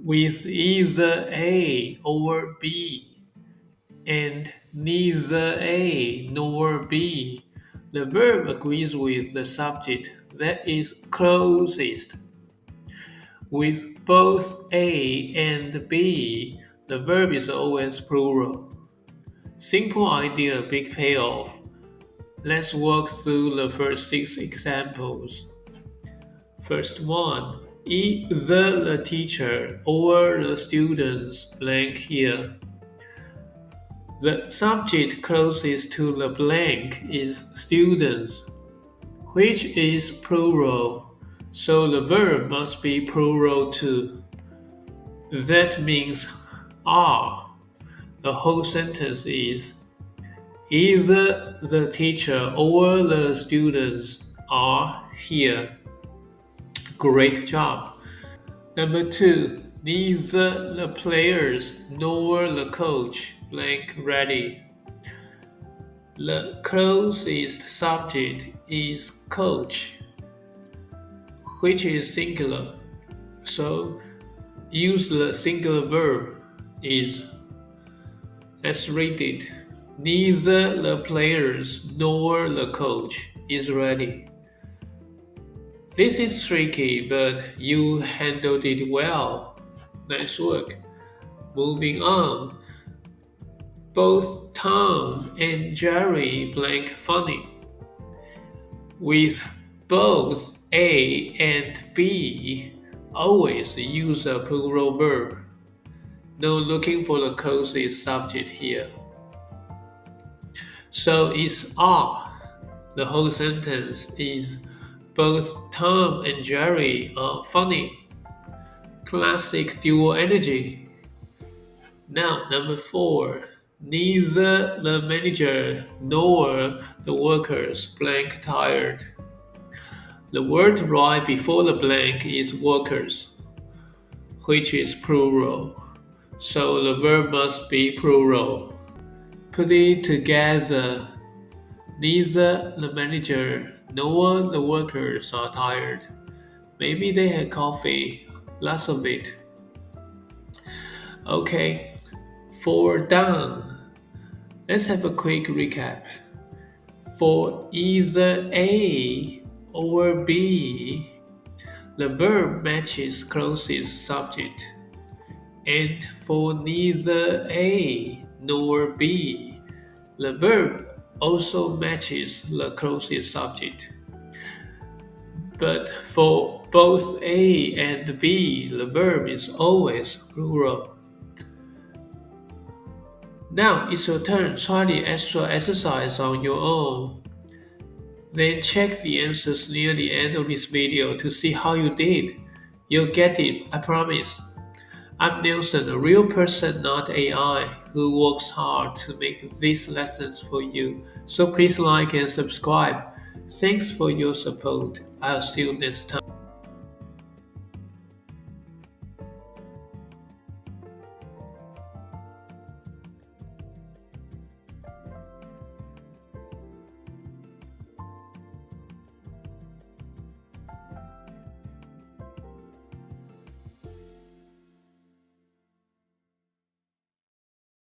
with either A or B, and neither A nor B. The verb agrees with the subject that is closest. With both A and B, the verb is always plural. Simple idea, big payoff. Let's walk through the first 6 examples. First one, either the teacher or the students blank here. The subject closest to the blank is students, which is plural, so the verb must be plural too. That means are. The whole sentence is either the teacher or the students are here. Great job. Number 2, neither the players nor the coach blank ready. The closest subject is coach, which is singular. So use the singular verb is. Let's read it. Neither the players nor the coach is ready. This is tricky, but you handled it well. Nice work. Moving on. Both Tom and Jerry blank funny. With both A and B, always use a plural verb. No looking for the closest subject here. So it's are. The whole sentence is both Tom and Jerry are funny. Classic dual energy. Now, number 4. Neither the manager nor the workers blank tired. The word right before the blank is workers, which is plural. So the verb must be plural. Put it together. Neither the manager nor the workers are tired. Maybe they had coffee, lots of it. Okay, 4 down. Let's have a quick recap. For either A or B, the verb matches closest subject. And for neither A nor B, the verb also matches the closest subject. But for both A and B, the verb is always plural. Now it's your turn. Try the extra exercise on your own. Then check the answers near the end of this video to see how you did. You'll get it, I promise. I'm Nelson, a real person, not AI, who works hard to make these lessons for you. So please like and subscribe. Thanks for your support. I'll see you next time.